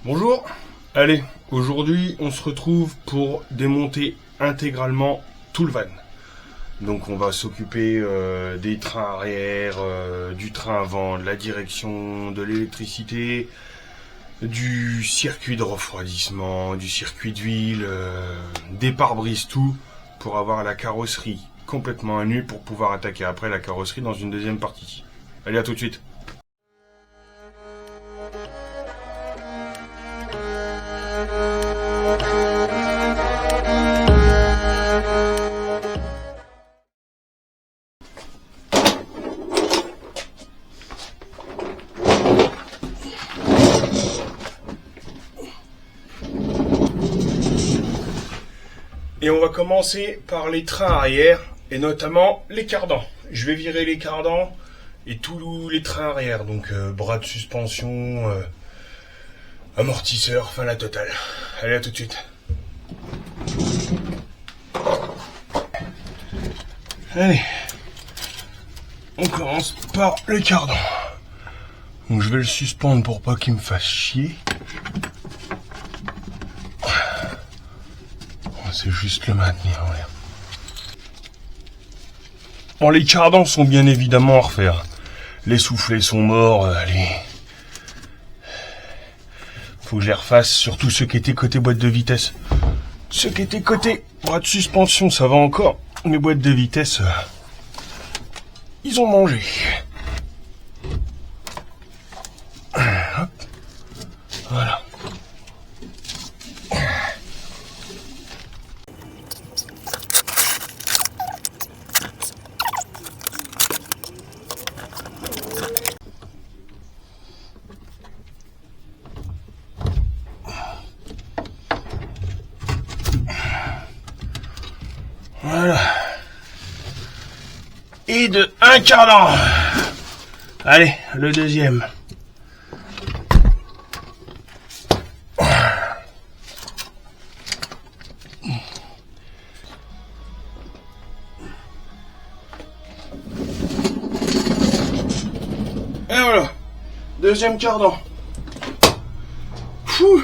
Bonjour. Allez, aujourd'hui on se retrouve pour démonter intégralement tout le van. Donc on va s'occuper des trains arrière, du train avant, de la direction, de l'électricité, du circuit de refroidissement, du circuit d'huile, des pare-brises, tout, pour avoir la carrosserie complètement à nu pour pouvoir attaquer après la carrosserie dans une deuxième partie. Allez, à tout de suite. Et on va commencer par les trains arrière, et notamment les cardans. Je vais virer les cardans et tous les trains arrière, donc bras de suspension, amortisseur, enfin la totale. Allez, à tout de suite. Allez, on commence par le cardan. Donc je vais le suspendre pour pas qu'il me fasse chier. C'est juste le maintenir en l'air. Bon, les cardans sont bien évidemment à refaire. Les soufflets sont morts. Faut que je les refasse, surtout ceux qui étaient côté boîte de vitesse. Ceux qui étaient côté bras de suspension, ça va encore. Mes boîtes de vitesse, ils ont mangé. Hop. Voilà. Voilà. Et de un cardan. Allez, le deuxième. Et voilà. Deuxième cardan. Fou.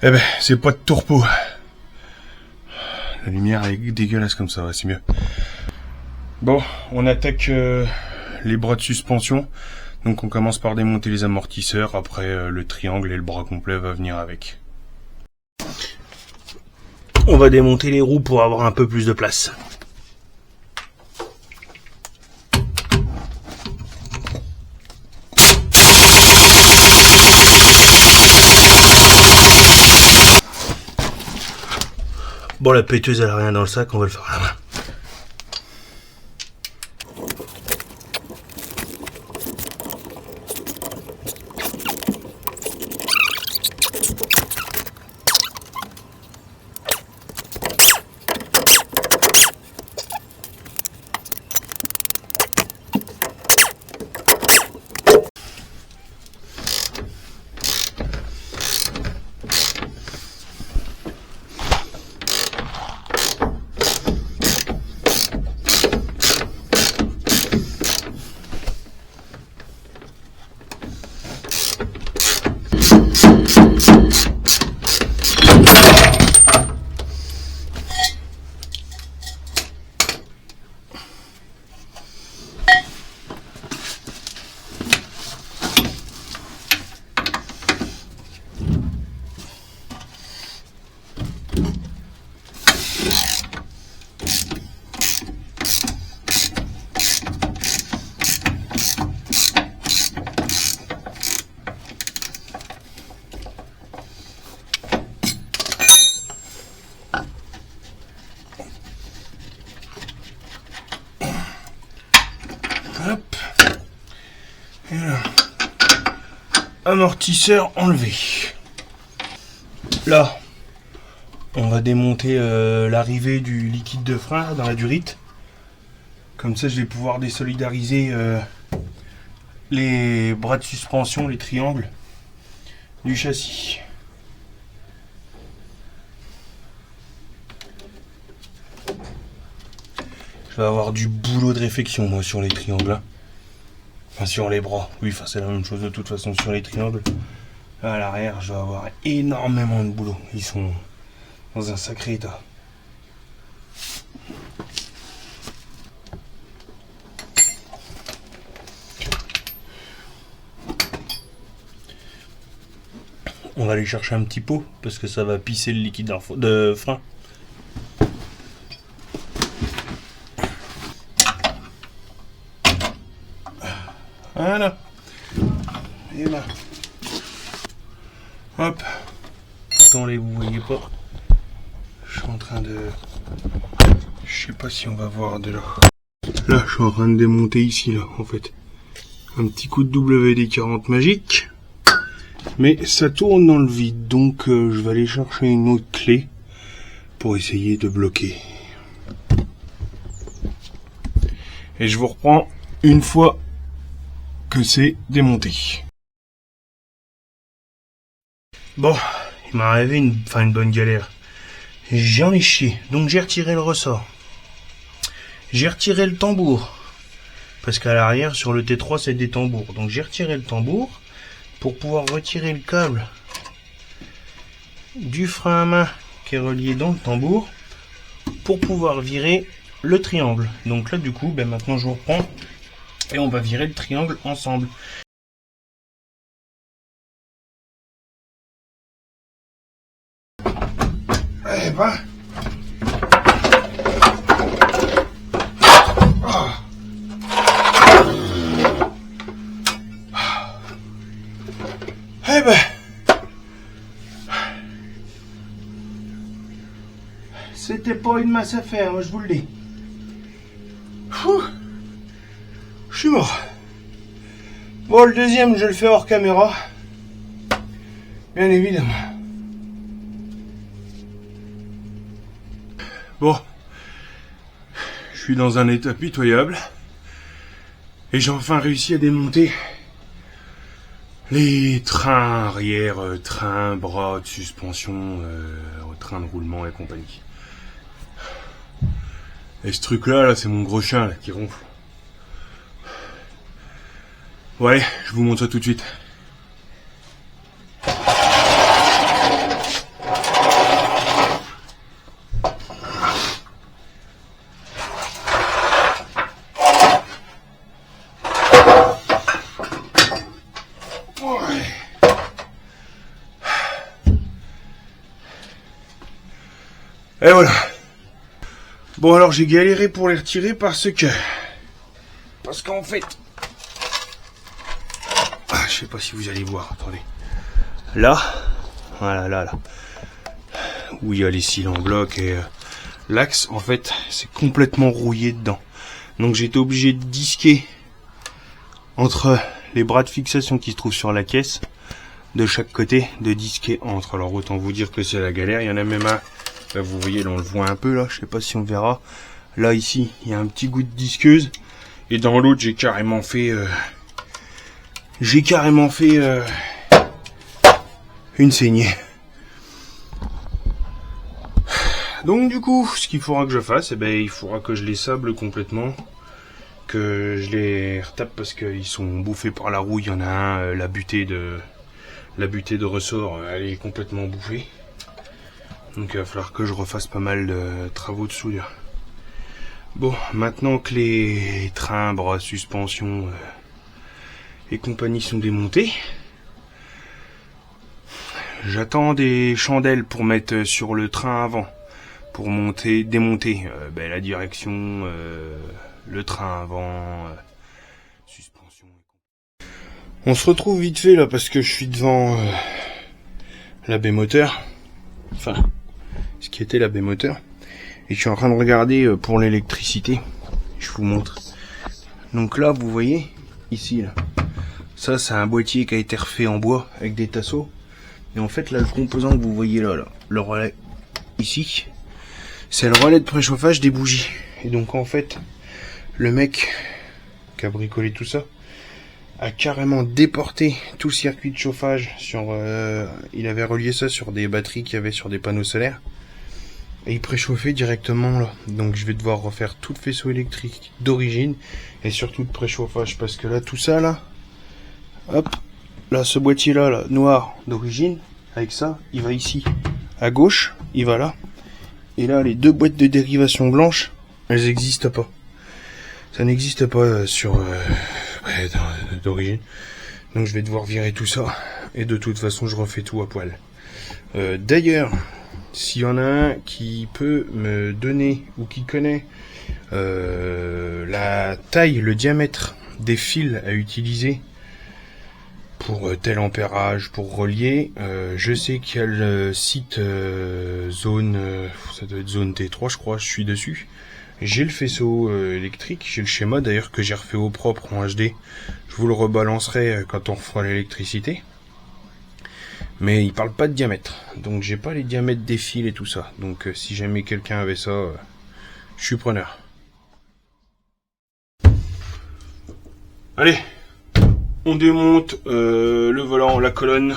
Eh ben, c'est pas de tourpeau. La lumière est dégueulasse comme ça, ouais, c'est mieux. Bon, on attaque les bras de suspension. Donc on commence par démonter les amortisseurs. Après, le triangle et le bras complet va venir avec. On va démonter les roues pour avoir un peu plus de place. Bon, la péteuse elle a rien dans le sac, on va le faire à la main. Hop. Et là. Amortisseur enlevé. Là, on va démonter l'arrivée du liquide de frein dans la durite. Comme ça, je vais pouvoir désolidariser les bras de suspension, les triangles du châssis. Je vais avoir du boulot de réflexion moi sur les triangles là. Enfin sur les bras. Oui, enfin c'est la même chose de toute façon sur les triangles. Là, à l'arrière, je dois avoir énormément de boulot. Ils sont dans un sacré état. On va aller chercher un petit pot parce que ça va pisser le liquide de frein. Voilà. Et là. Hop. Attendez, vous voyez pas. Je suis en train de... Je sais pas si on va voir de là. Là, je suis en train de démonter ici, là, en fait. Un petit coup de WD-40 magique. Mais ça tourne dans le vide, donc je vais aller chercher une autre clé pour essayer de bloquer. Et je vous reprends une fois que c'est démonté. Bon, il m'est arrivé une bonne galère. J'en ai chié, donc j'ai retiré le ressort. J'ai retiré le tambour, parce qu'à l'arrière, sur le T3, c'est des tambours. Donc j'ai retiré le tambour pour pouvoir retirer le câble du frein à main qui est relié dans le tambour pour pouvoir virer le triangle. Donc là, du coup, maintenant je vous reprends et on va virer le triangle ensemble. Eh ben... Eh ben... C'était pas une masse à faire, moi je vous le dis. Je suis mort. Bon, le deuxième, je le fais hors caméra. Bien évidemment. Bon. Je suis dans un état pitoyable. Et j'ai enfin réussi à démonter les trains arrière, trains, bras de suspension, train de roulement et compagnie. Et ce truc-là, c'est mon gros chien là, qui ronfle. Bon allez, je vous montre ça tout de suite. Et voilà. Bon alors j'ai galéré pour les retirer parce qu'en fait... je sais pas si vous allez voir, attendez. Là, voilà, là. Où il y a les cils en bloc et l'axe, en fait, c'est complètement rouillé dedans. Donc j'ai été obligé de disquer entre les bras de fixation qui se trouvent sur la caisse, de chaque côté, de disquer entre. Alors autant vous dire que c'est la galère, il y en a même un... Là, vous voyez, là, on le voit un peu, là, je sais pas si on verra. Là, ici, il y a un petit goût de disqueuse. Et dans l'autre, j'ai carrément fait... une saignée. Donc, du coup, ce qu'il faudra que je fasse, il faudra que je les sable complètement. Que je les retape parce qu'ils sont bouffés par la rouille. Il y en a un, la butée de ressort, elle est complètement bouffée. Donc il va falloir que je refasse pas mal de travaux de soudure. Bon, maintenant que les timbres, suspension et compagnie sont démontés, j'attends des chandelles pour mettre sur le train avant, pour démonter la direction, le train avant, suspension. On se retrouve vite fait là parce que je suis devant la baie moteur, enfin ce qui était la baie moteur, et je suis en train de regarder pour l'électricité. Je vous montre. Donc là, vous voyez, ici, là, ça c'est un boîtier qui a été refait en bois avec des tasseaux. Et en fait, là, le composant que vous voyez là, le relais ici, c'est le relais de préchauffage des bougies. Et donc en fait, le mec qui a bricolé tout ça a carrément déporté tout le circuit de chauffage sur... il avait relié ça sur des batteries qu'il y avait sur des panneaux solaires. Et il préchauffait directement là. Donc je vais devoir refaire tout le faisceau électrique d'origine. Et surtout de préchauffage. Parce que là, tout ça là, hop, là, ce boîtier-là, là, noir d'origine, avec ça, il va ici. À gauche, il va là. Et là, les deux boîtes de dérivation blanches, elles n'existent pas. Ça n'existe pas sur d'origine. Donc je vais devoir virer tout ça. Et de toute façon, je refais tout à poil. D'ailleurs, s'il y en a un qui peut me donner ou qui connaît la taille, le diamètre des fils à utiliser pour tel ampérage, pour relier, je sais qu'il y a le site zone, ça doit être zone T3 je crois, je suis dessus. J'ai le faisceau électrique, j'ai le schéma d'ailleurs que j'ai refait au propre en HD. Je vous le rebalancerai quand on fera l'électricité. Mais il parle pas de diamètre, donc j'ai pas les diamètres des fils et tout ça. Donc si jamais quelqu'un avait ça, je suis preneur. Allez, on démonte le volant, la colonne,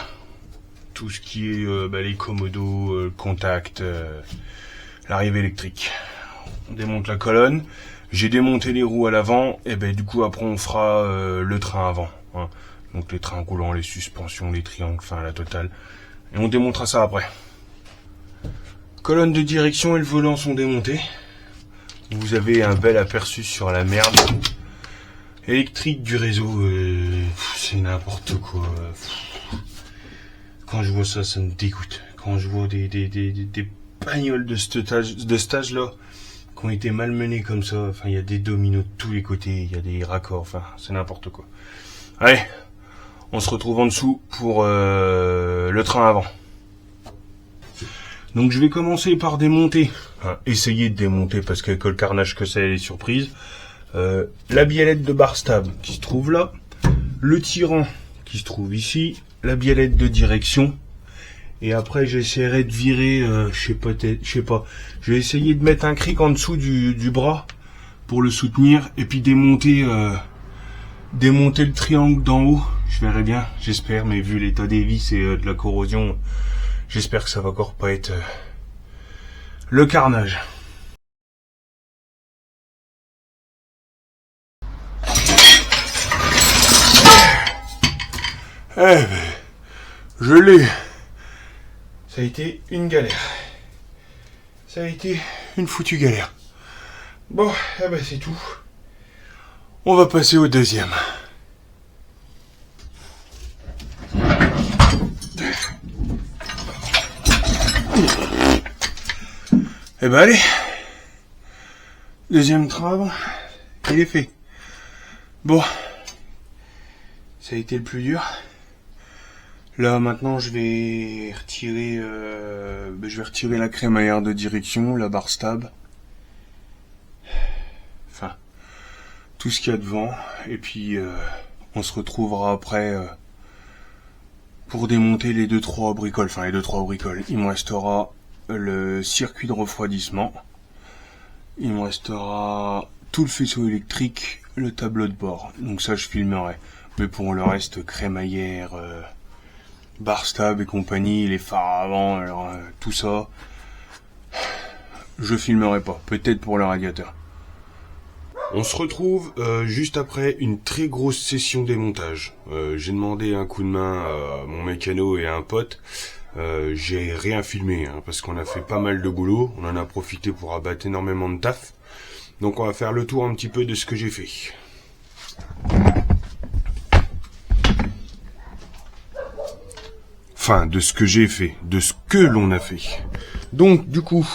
tout ce qui est les commodos, le contact, l'arrivée électrique. On démonte la colonne, j'ai démonté les roues à l'avant, et du coup après on fera le train avant. Hein. Donc les trains roulants, les suspensions, les triangles, enfin la totale. Et on démontera ça après. Colonne de direction et le volant sont démontés. Vous avez un bel aperçu sur la merde. Électrique du réseau, c'est n'importe quoi. Quand je vois ça, ça me dégoûte. Quand je vois des bagnoles de cet âge-là qui ont été malmenées comme ça, enfin il y a des dominos de tous les côtés, il y a des raccords, enfin c'est n'importe quoi. Allez, on se retrouve en dessous pour le train avant. Donc je vais commencer par démonter, essayer de démonter parce qu'avec le carnage que c'est, les surprises. La biellette de bar stable qui se trouve là, le tirant qui se trouve ici, la biellette de direction, et après j'essaierai de virer, je sais pas, je vais essayer de mettre un cric en dessous du bras pour le soutenir et puis démonter le triangle d'en haut. Je verrai bien, j'espère, mais vu l'état des vis et de la corrosion, j'espère que ça va encore pas être le carnage. Je l'ai. Ça a été une galère. Ça a été une foutue galère. Bon, c'est tout. On va passer au deuxième. Allez. Deuxième train avant. Il est fait. Bon. Ça a été le plus dur. Là maintenant je vais retirer la crémaillère de direction, la barre stable, enfin tout ce qu'il y a devant, et puis on se retrouvera après pour démonter les 2-3 bricoles, il me restera le circuit de refroidissement, il me restera tout le faisceau électrique, le tableau de bord, donc ça je filmerai, mais pour le reste crémaillère, bar stable et compagnie, les phares avant, tout ça, je filmerai pas, peut-être pour le radiateur. On se retrouve juste après une très grosse session démontage. J'ai demandé un coup de main à mon mécano et à un pote. J'ai rien filmé parce qu'on a fait pas mal de boulot, on en a profité pour abattre énormément de taf. Donc on va faire le tour un petit peu de ce que j'ai fait. Enfin, de ce que j'ai fait, de ce que l'on a fait. Donc, du coup,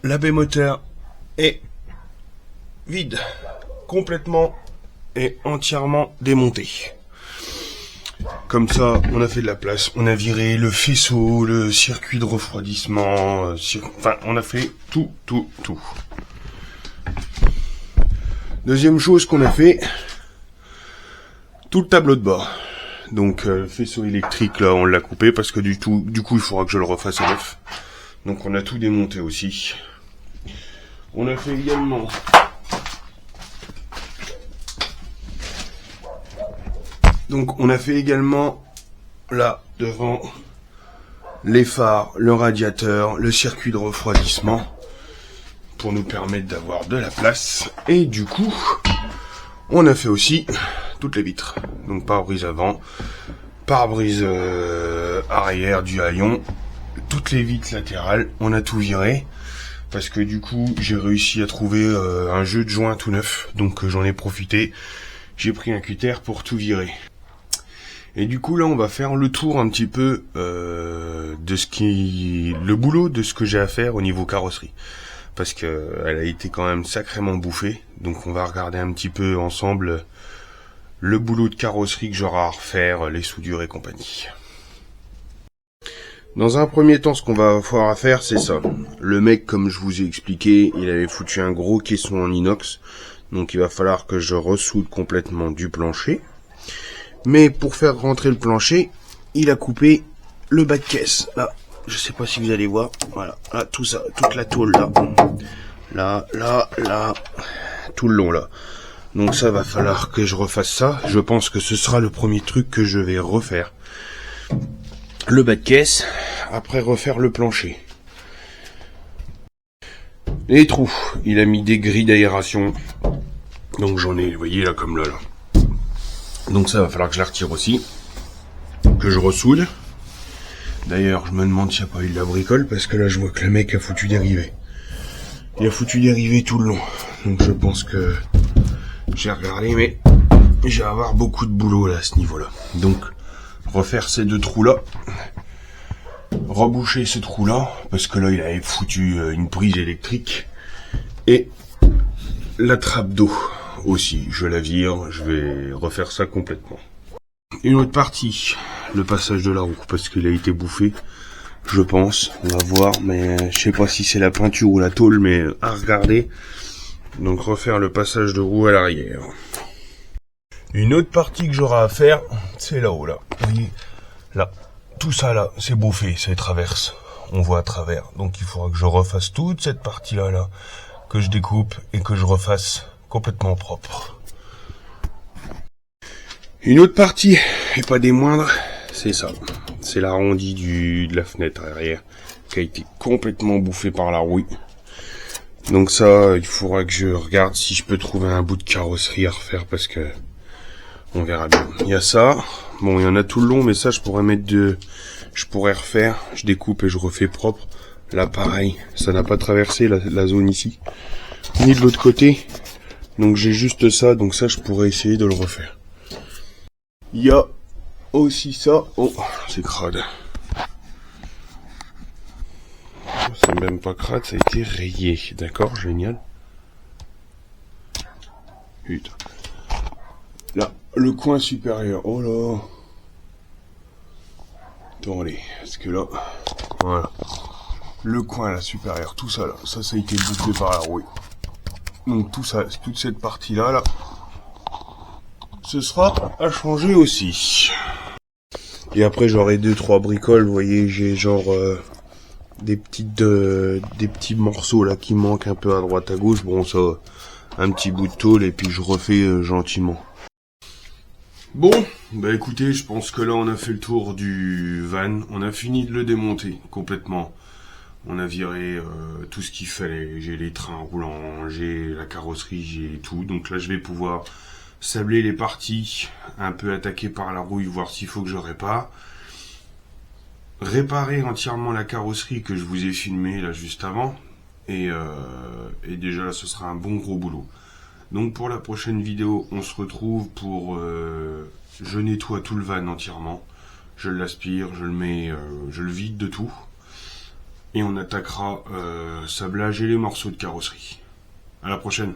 la baie moteur est vide, complètement et entièrement démontée. Comme ça, on a fait de la place, on a viré le faisceau, le circuit de refroidissement, enfin, on a fait tout. Deuxième chose qu'on a fait, tout le tableau de bord. Donc le faisceau électrique là on l'a coupé parce que du coup il faudra que je le refasse à neuf. Donc on a tout démonté aussi. On a fait également là devant les phares, le radiateur, le circuit de refroidissement pour nous permettre d'avoir de la place. Et du coup On a fait aussi toutes les vitres. Donc pare-brise avant, pare-brise arrière du haillon, toutes les vitres latérales, on a tout viré. Parce que du coup, j'ai réussi à trouver un jeu de joint tout neuf. Donc j'en ai profité. J'ai pris un cutter pour tout virer. Et du coup là, on va faire le tour un petit peu le boulot de ce que j'ai à faire au niveau carrosserie. Parce que elle a été quand même sacrément bouffée. Donc on va regarder un petit peu ensemble le boulot de carrosserie que j'aurai à refaire, les soudures et compagnie. Dans un premier temps, ce qu'on va avoir à faire, c'est ça. Le mec, comme je vous ai expliqué, il avait foutu un gros caisson en inox. Donc il va falloir que je ressoude complètement du plancher. Mais pour faire rentrer le plancher, il a coupé le bas de caisse. Là, je sais pas si vous allez voir. Voilà, là, tout ça, toute la tôle là. Là, tout le long là. Donc ça va falloir que je refasse ça. Je pense que ce sera le premier truc que je vais refaire. Le bas de caisse, après refaire le plancher. Les trous, il a mis des grilles d'aération. Donc j'en ai, vous voyez là comme là. Donc ça va falloir que je la retire aussi. Que je ressoude. D'ailleurs, je me demande s'il n'y a pas eu de la bricole, parce que là je vois que le mec a foutu des rivets. Il a foutu des rivets tout le long. Donc je pense que j'ai regardé, mais je vais avoir beaucoup de boulot là à ce niveau-là. Donc refaire ces deux trous-là. Reboucher ce trou-là, parce que là il avait foutu une prise électrique. Et la trappe d'eau aussi, je la vire, je vais refaire ça complètement. Une autre partie, le passage de la roue, parce qu'il a été bouffé, je pense, on va voir, mais je sais pas si c'est la peinture ou la tôle, mais à regarder. Donc refaire le passage de roue à l'arrière. Une autre partie que j'aurai à faire, c'est là-haut, là. Vous voyez, là, tout ça là, c'est bouffé, c'est traverse. On voit à travers. Donc il faudra que je refasse toute cette partie-là, là, que je découpe et que je refasse complètement propre. Une autre partie, et pas des moindres, c'est ça. C'est l'arrondi de la fenêtre arrière, qui a été complètement bouffé par la rouille. Donc ça, il faudra que je regarde si je peux trouver un bout de carrosserie à refaire, parce que on verra bien. Il y a ça. Bon, il y en a tout le long, mais ça, je pourrais refaire. Je découpe et je refais propre. Là, pareil, ça n'a pas traversé la zone ici, ni de l'autre côté. Donc j'ai juste ça, donc ça, je pourrais essayer de le refaire. Il y a aussi ça. Oh, c'est crade. C'est même pas crade, ça a été rayé. D'accord, génial. Putain. Là, le coin supérieur. Oh là. Attendez, parce que là, voilà. Le coin là supérieur, tout ça là, ça a été bouffé par la rouille. Donc tout ça, toute cette partie là, ce sera à changer aussi. Et après j'aurai 2-3 bricoles, vous voyez, j'ai genre des petits morceaux là qui manquent un peu à droite à gauche. Bon ça, un petit bout de tôle et puis je refais gentiment. Bon, bah écoutez, je pense que là on a fait le tour du van, on a fini de le démonter complètement. On a viré tout ce qu'il fallait, j'ai les trains roulants, j'ai la carrosserie, j'ai tout. Donc là je vais pouvoir sabler les parties un peu attaquées par la rouille, voir s'il faut que je répare. Réparer entièrement la carrosserie que je vous ai filmé là juste avant. Et déjà là ce sera un bon gros boulot. Donc pour la prochaine vidéo, on se retrouve pour... je nettoie tout le van entièrement. Je l'aspire, je le mets, je le vide de tout. Et on attaquera sablage et les morceaux de carrosserie. À la prochaine.